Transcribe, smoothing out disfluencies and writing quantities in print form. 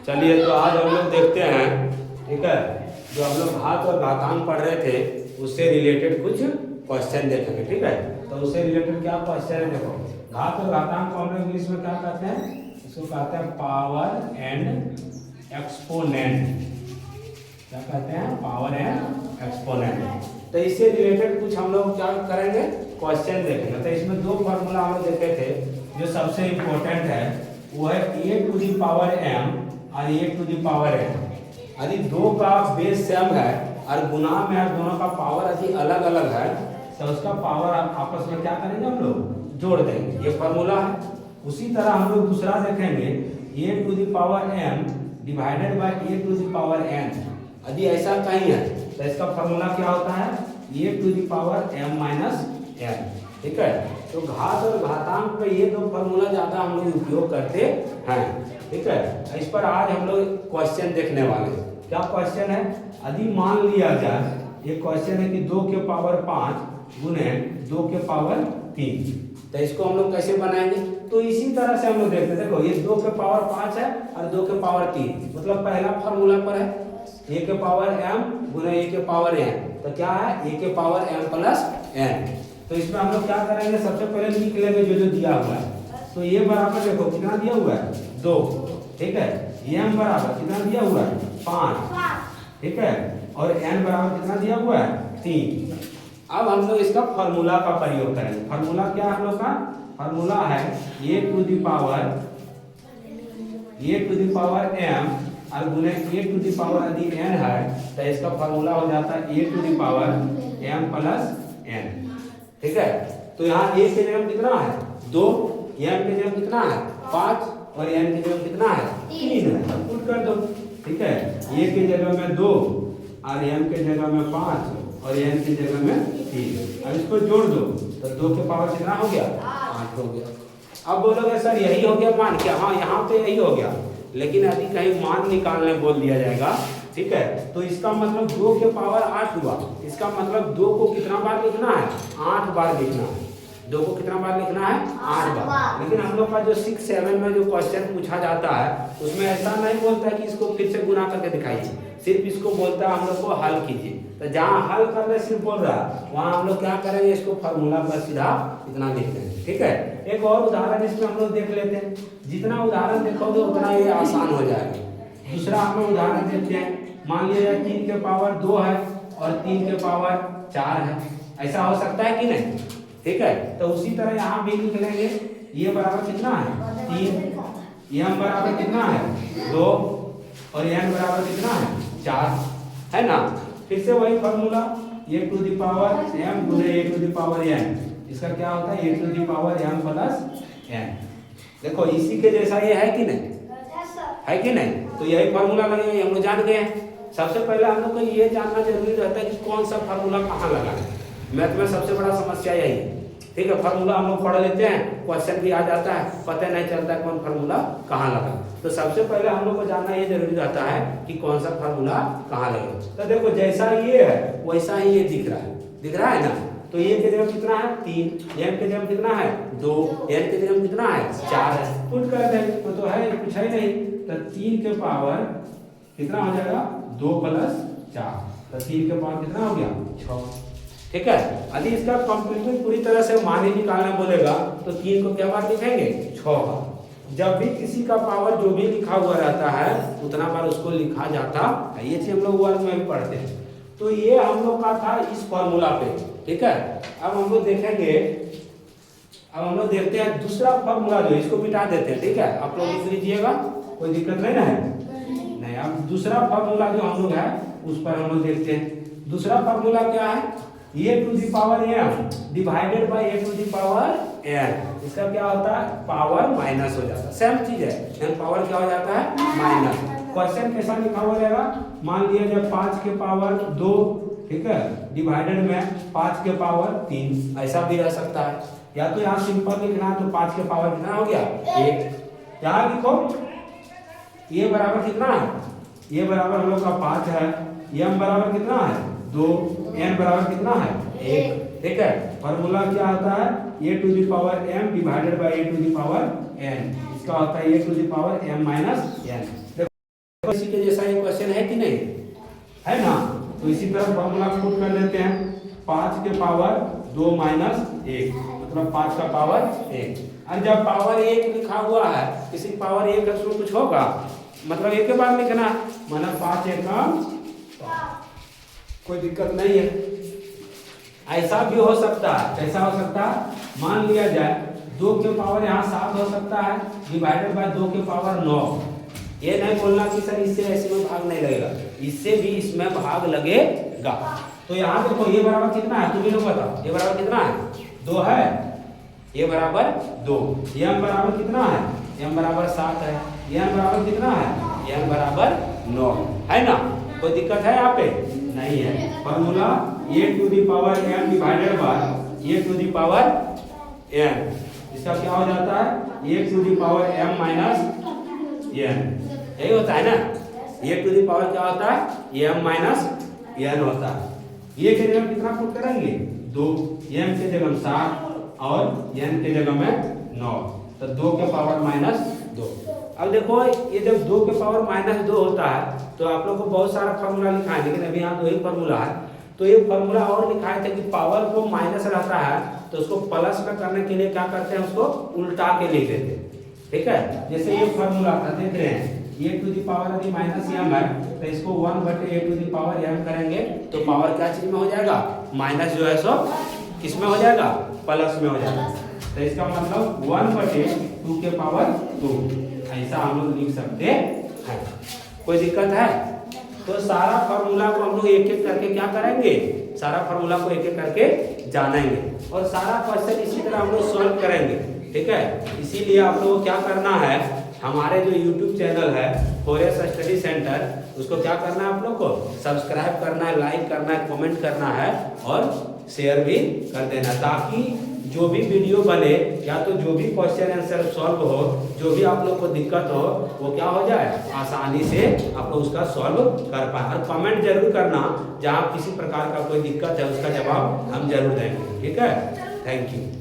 चलिए तो आज हम लोग देखते हैं, ठीक है, जो हम लोग घात और घातांक पढ़ रहे थे उससे रिलेटेड कुछ क्वेश्चन देखेंगे। ठीक है, तो उससे रिलेटेड क्या क्वेश्चन है, देखो घात और घातांक को हम लोग इंग्लिश में क्या कहते हैं, इसको कहते हैं पावर एंड एक्सपोनेंट। क्या कहते हैं, पावर एंड एक्सपोनेंट। तो इससे रिलेटेड कुछ हम लोग क्या करेंगे, क्वेश्चन देखेंगे। तो इसमें दो फॉर्मूला हम लोग देखे थे, जो सबसे इम्पोर्टेंट है वो है a to the power m और a to the power n। यदि दो का बेस सेम है और गुना में है, दोनों का पावर यदि अलग अलग है तो उसका पावर आपस में क्या करेंगे, हम लोग जोड़ देंगे। ये फॉर्मूला है। उसी तरह हम लोग दूसरा देखेंगे, a to the power m divided by a to the power n। यदि ऐसा कहीं है तो इसका फॉर्मूला क्या होता है, a to the power m minus n। ठीक है, तो घात और घातांक पे ये दो फॉर्मूला ज्यादा हम लोग उपयोग करते हैं। ठीक है, इस पर आज हम लोग क्वेश्चन देखने वाले हैं। क्या क्वेश्चन है, यदि मान लिया जाए, ये क्वेश्चन है कि 2 के पावर 5 गुने 2 के पावर 3, तो इसको हम लोग कैसे बनाएंगे। तो इसी तरह से हम लोग देखते हैं, देखो ये 2 के पावर 5 है और 2 के पावर 3, मतलब पहला फॉर्मूला पर है a के पावर m गुने a के पावर n, तो क्या है a के पावर m प्लस n। तो इसमें हम लोग क्या करेंगे, सबसे पहले लिख लेंगे जो जो दिया हुआ है। तो ये बराबर देखो कितना दिया हुआ है, 2। ठीक है, m बराबर कितना दिया हुआ है, 5। ठीक है, और n बराबर कितना दिया हुआ है, 3। अब हम लोग इसका फॉर्मूला का प्रयोग करेंगे। फॉर्मूला क्या है हम लोग का, फॉर्मूला है a to the power m और गुने a टू दी पावर यदि n है तो इसका फॉर्मूला हो जाता है a to the power m plus n। ठीक है, तो यहाँ a के जगह कितना है, 2, m के जगह कितना है, 5 और n के जगह कितना है, 3 है। पुट कर दो। ठीक है, a के जगह में 2 और m के जगह में 5 और n के जगह में 3। अब इसको जोड़ दो तो 2 के पावर कितना हो गया, 8 हो गया। अब बोलोगे सर यही हो गया मान, क्या, हाँ यहाँ पे यही हो गया, लेकिन यदि कहीं मान निकालने बोल दिया जाएगा, ठीक है, तो इसका मतलब 2 के पावर 8 हुआ। इसका मतलब 2 को कितना बार लिखना है, 8 बार लिखना है। 2 को कितना बार लिखना है, 8 बार। लेकिन हम लोग का जो 6, 7 में जो क्वेश्चन पूछा जाता है उसमें ऐसा नहीं बोलता है कि इसको फिर से गुना करके दिखाइए, सिर्फ इसको बोलता है हम लोग को हल कीजिए। तो जहाँ हल करने सिर्फ बोल रहा है वहाँ हम लोग क्या करेंगे, इसको फॉर्मूला पर सीधा इतना लिख देंगे। ठीक है, एक और उदाहरण इसमें हम लोग देख लेते हैं। जितना उदाहरण देखोगे उतना ये आसान हो जाएगा। दूसरा हम लोग उदाहरण देखते हैं। मान लिया जाए 3 के पावर 2 है और 3 के पावर 4 है, ऐसा हो सकता है कि नहीं। ठीक है, तो उसी तरह यहाँ भी लिख लेंगे, ये बराबर कितना है, 3, m बराबर कितना है, 2 और n बराबर कितना है, 4, है ना। फिर से वही formula, a to the power m गुने a to the power n। इसका क्या होता है, a to the power m plus n। देखो इसी के जैसा ये है कि नहीं, है कि नहीं। तो यही फॉर्मूला लगेगा, हम लोग जान गए हैं। सबसे पहले हम लोग को ये जानना जरूरी रहता है कि कौन सा फार्मूला कहाँ लगाना है। मैथ में सबसे बड़ा समस्या यही है। ठीक है, फार्मूला हम लोग पढ़ लेते हैं, क्वेश्चन भी आ जाता है, पता नहीं चलता है कौन फार्मूला कहाँ लगा। तो सबसे पहले हम लोग को जानना ये जरूरी रहता है कि कौन सा फार्मूला कहाँ लगेगा। तो देखो जैसा ये है वैसा ही ये दिख रहा है ना। तो ये के जगह कितना है, 3, m के जगह कितना है, 2, n के जगह कितना है, 4 है। पुट कर देंगे तो है कुछ है नहीं, तो 3 के पावर कितना हो जाएगा, 2 प्लस 4, तो 3 के पावर कितना हो गया, 6। ठीक है, यदि इसका कंप्लीटली पूरी तरह से मान ही निकालना बोलेगा तो 3 को क्या बार लिखेंगे, 6 बार। जब भी किसी का पावर जो भी लिखा हुआ रहता है उतना बार उसको लिखा जाता है। ये चीज हम लोग वर्ग में भी पढ़ते हैं। तो ये हम लोग का था इस फॉर्मूला पे। ठीक है, अब हम लोग देखेंगे, अब हम लोग देखते हैं दूसरा फॉर्मूला जो इसको मिटा देते हैं। ठीक है, आप लोग लिख लीजिएगा, कोई दिक्कत नहीं ना है, नहीं। अब दूसरा फॉर्मूला जो हम लोग है उस पर हम लोग देखते हैं। दूसरा फॉर्मूला क्या है, a to the power m divided by a to the power n। इसका क्या होता है, पावर माइनस हो जाता है, सेम चीज है, लेकिन पावर क्या हो जाता है, माइनस। क्वेश्चन कैसा लिखा हुआ रहेगा, मान लिया जाए 5 के पावर 2, ठीक है, डिवाइडेड में 5 के पावर 3, ऐसा भी रह सकता है। या तो यहाँ सिंपल लिखना है तो 5 के पावर कितना हो गया, 1। यहाँ लिखो ये बराबर कितना है, ये बराबर हम लोग का 5 है, m बराबर कितना है, 2, n बराबर कितना है, 1। ठीक है, फॉर्मूला क्या होता है, a to the power m divided by a to the power n। इसका होता है a to the power m minus n। इसी के जैसा ये क्वेश्चन है कि नहीं है ना। तो इसी तरह फॉर्मूला पुट कर लेते हैं 5 के पावर 2 माइनस 1 मतलब 5 का पावर 1। और जब पावर 1 लिखा हुआ है किसी पावर 1 उसमें कुछ होगा मतलब एक के बाद लिखना मतलब 5 एकम कोई दिक्कत नहीं है। ऐसा भी हो सकता है, कैसा हो सकता है मान लिया जाए 2 के पावर यहाँ 7 हो सकता है डिवाइडेड बाय 2 के पावर 9। ये नहीं बोलना कि सर इससे ऐसे में भाग नहीं लगेगा, इससे भी इसमें भाग लगेगा। तो यहाँ देखो ये बराबर कितना है तुम ही लोग बताओ, ये बराबर कितना है 2 है, ये बराबर 2, m बराबर कितना है m बराबर 7 है, n बराबर कितना है n बराबर 9 है ना। कोई दिक्कत है यहाँ पे नहीं है। Formula a to the power m divided by a to the power n, इसका क्या हो जाता है a to the power m minus n, यही होता है ना। a टू द पावर क्या होता है m माइनस n होता है। ये के जगह कितना पुट करेंगे 2, m के जगह 7 और n के जगह में 9, तो 2 के पावर माइनस 2। अब देखो ये जब 2 के पावर माइनस 2 होता है तो आप लोग को बहुत सारा फार्मूला लिखा है, लेकिन अभी यहाँ 2 ही फार्मूला है। तो ये फार्मूला और लिखा है कि पावर को माइनस रहता है तो उसको प्लस में करने के लिए क्या करते हैं उसको उल्टा के लिख देते हैं, ठीक है। जैसे ये फार्मूला था देख रहे हैं a टू द पावर यदि माइनस m है तो इसको 1/a to the power m करेंगे तो पावर क्या चीज में हो जाएगा माइनस जो है सो किस में हो जाएगा प्लस में हो जाएगा। तो इसका मतलब 1/2 के पावर 2 ऐसा हम लोग लिख सकते हैं। कोई दिक्कत है। तो सारा फार्मूला को हम लोग एक एक करके क्या करेंगे, सारा फार्मूला को एक एक करके जानेंगे और सारा क्वेश्चन इसी तरह हम लोग सॉल्व करेंगे, ठीक है। इसीलिए आप लोगों को क्या करना है, हमारे जो YouTube चैनल है फोरेस्ट स्टडी सेंटर उसको क्या करना है आप लोग को सब्सक्राइब करना है, लाइक करना है, कमेंट करना है और शेयर भी कर देना, ताकि जो भी वीडियो बने या तो जो भी क्वेश्चन आंसर सॉल्व हो, जो भी आप लोग को दिक्कत हो वो क्या हो जाए आसानी से आप लोग उसका सॉल्व कर पाए। और कमेंट जरूर करना जहाँ किसी प्रकार का कोई दिक्कत है उसका जवाब हम जरूर देंगे, ठीक है। Thank you.